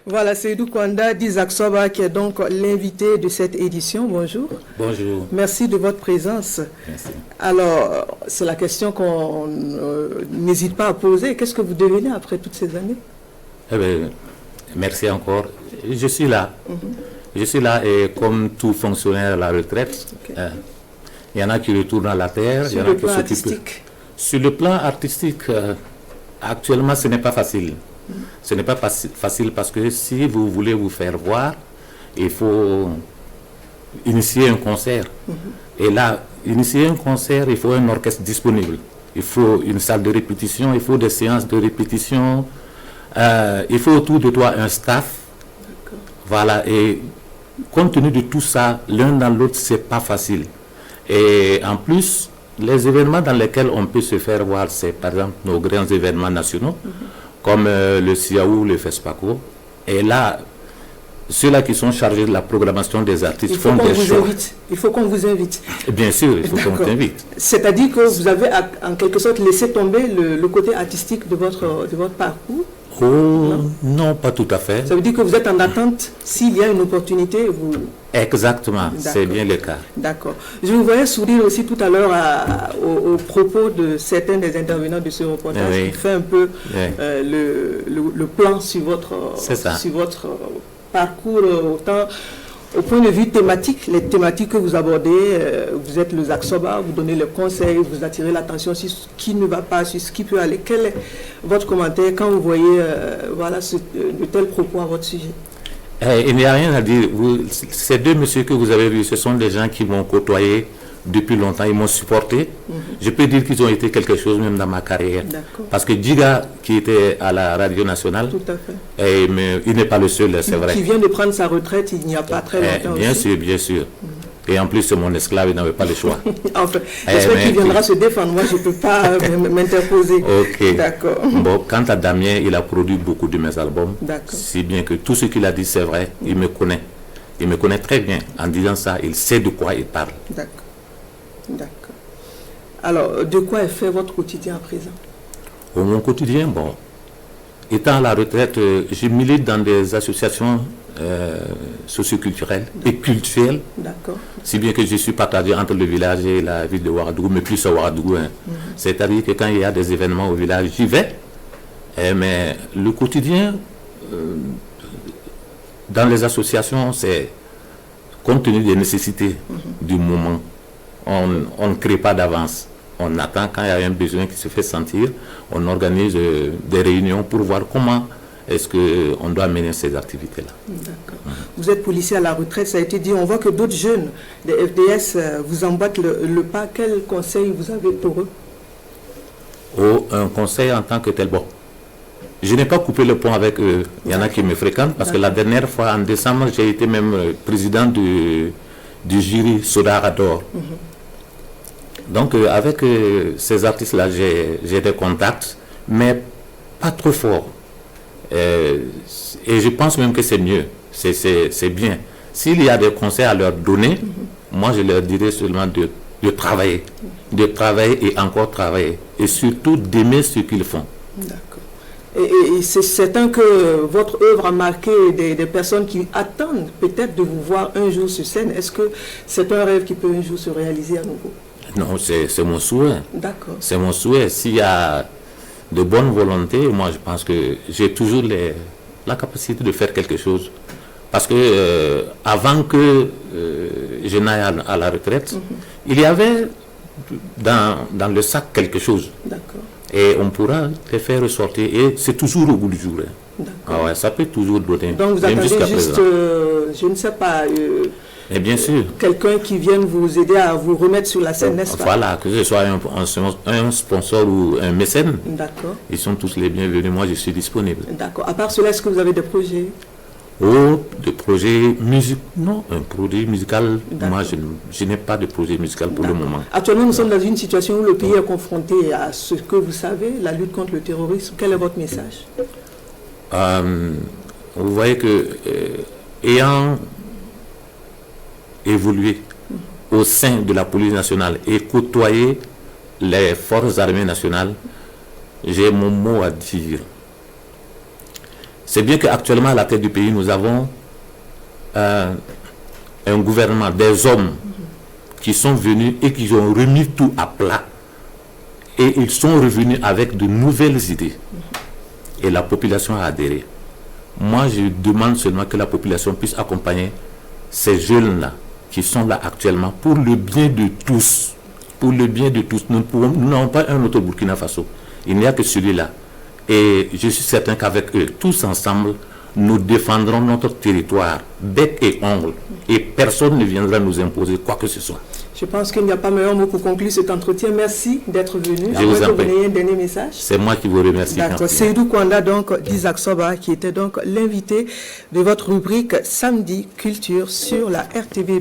Voilà, Seydou Kwanda d'Isaac Soba qui est donc l'invité de cette édition. Bonjour. Bonjour. Merci de votre présence. Merci. Alors, c'est la question qu'on n'hésite pas à poser. Qu'est-ce que vous devenez après toutes ces années? Eh bien, merci encore. Je suis là. Je suis là et comme tout fonctionnaire à la retraite, il y en a qui retournent à la terre, il y en a qui s'occupent. Sur le plan artistique, actuellement, ce n'est pas facile. Ce n'est pas facile parce que si vous voulez vous faire voir, il faut initier un concert. Et là, initier un concert, il faut un orchestre disponible. Il faut une salle de répétition, il faut des séances de répétition. Il faut autour de toi un staff. Voilà, et compte tenu de tout ça, l'un dans l'autre, c'est pas facile. Et en plus, les événements dans lesquels on peut se faire voir, c'est par exemple nos grands événements nationaux, comme le SIAO, le FESPACO. Et là, ceux-là qui sont chargés de la programmation des artistes font des choix. Il faut qu'on vous invite. Bien sûr, il faut qu'on vous invite. C'est-à-dire que vous avez en quelque sorte laissé tomber le côté artistique de votre parcours? Non, pas tout à fait. Ça veut dire que vous êtes en attente, s'il y a une opportunité, vous... Exactement, c'est bien le cas. D'accord. Je vous voyais sourire aussi tout à l'heure au propos de certains des intervenants de ce reportage qui fait un peu le plan sur votre parcours, autant au point de vue thématique, les thématiques que vous abordez, vous êtes le Isaac Soba, vous donnez le conseil, vous attirez l'attention sur ce qui ne va pas, sur ce qui peut aller. Quel est votre commentaire quand vous voyez de tels propos à votre sujet? Il n'y a rien à dire. Ces deux messieurs que vous avez vus, ce sont des gens qui m'ont côtoyé depuis longtemps, ils m'ont supporté. Je peux dire qu'ils ont été quelque chose même dans ma carrière. Parce que Djiga, qui était à la radio nationale, tout à fait. Mais il n'est pas le seul, c'est vrai. Qui vient de prendre sa retraite il n'y a pas très longtemps. Bien sûr, bien sûr. Et en plus, c'est mon esclave, il n'avait pas le choix. Enfin, j'espère qu'il viendra se défendre. Moi, je ne peux pas m'interposer. Ok. D'accord. Bon, quant à Damien, il a produit beaucoup de mes albums. Si bien que tout ce qu'il a dit, c'est vrai. Il me connaît. Il me connaît très bien. En disant ça, il sait de quoi il parle. D'accord. D'accord. Alors, de quoi est fait votre quotidien à présent? Mon quotidien, bon, étant à la retraite, je milite dans des associations socioculturelles et culturelles. D'accord. Si bien que je suis partagé entre le village et la ville de Ouagadougou, mais plus à Ouagadougou. C'est-à-dire que quand il y a des événements au village, j'y vais. Mais le quotidien, dans les associations, c'est compte tenu des nécessités du moment. On ne crée pas d'avance. On attend quand il y a un besoin qui se fait sentir. On organise des réunions pour voir comment est-ce qu'on doit mener ces activités-là. D'accord. Vous êtes policier à la retraite, ça a été dit. On voit que d'autres jeunes des FDS vous emboîtent le pas. Quel conseil vous avez pour eux? Un conseil en tant que tel. Bon, je n'ai pas coupé le pont avec eux. Il y en a qui me fréquentent parce que la dernière fois, en décembre, j'ai été même président du jury Sodara d'Or. Donc, avec ces artistes-là, j'ai des contacts, mais pas trop forts. Et je pense même que c'est mieux, c'est bien. S'il y a des conseils à leur donner, moi, je leur dirais seulement de travailler et encore travailler. Et surtout d'aimer ce qu'ils font. D'accord. Et c'est certain que votre œuvre a marqué des personnes qui attendent peut-être de vous voir un jour sur scène. Est-ce que c'est un rêve qui peut un jour se réaliser à nouveau? Non, c'est mon souhait. D'accord. C'est mon souhait. S'il y a de bonne volonté, moi je pense que j'ai toujours la capacité de faire quelque chose. Parce que avant que je n'aille à la retraite, il y avait dans le sac quelque chose. D'accord. Et on pourra les faire ressortir. Et c'est toujours au bout du jour. Ah ouais, ça peut toujours donner. Donc vous attendez juste, je ne sais pas... Mais bien sûr. Quelqu'un qui vienne vous aider à vous remettre sur la scène, n'est-ce pas? Voilà, que ce soit un sponsor ou un mécène. D'accord. Ils sont tous les bienvenus. Moi, je suis disponible. D'accord. À part cela, est-ce que vous avez des projets? Des projets musicaux? Non, un projet musical. Moi, je n'ai pas de projet musical pour le moment. Actuellement, nous sommes dans une situation où le pays est confronté à ce que vous savez, la lutte contre le terrorisme. Quel est votre message? Vous voyez que, ayant évolué au sein de la police nationale et côtoyer les forces armées nationales, j'ai mon mot à dire. C'est bien qu'actuellement, à la tête du pays, nous avons un gouvernement, des hommes qui sont venus et qui ont remis tout à plat. Et ils sont revenus avec de nouvelles idées. Et la population a adhéré. Moi, je demande seulement que la population puisse accompagner ces jeunes-là qui sont là actuellement pour le bien de tous. Pour le bien de tous. Nous n'avons pas un autre Burkina Faso. Il n'y a que celui-là. Et je suis certain qu'avec eux, tous ensemble, nous défendrons notre territoire, bec et ongle. Et personne ne viendra nous imposer quoi que ce soit. Je pense qu'il n'y a pas meilleur mot pour conclure cet entretien. Merci d'être venu. Je vous en prie. Un dernier message. C'est moi qui vous remercie. D'accord. Seydou Kwanda, donc, d'Isaac Soba, qui était donc l'invité de votre rubrique Samedi Culture sur la RTB.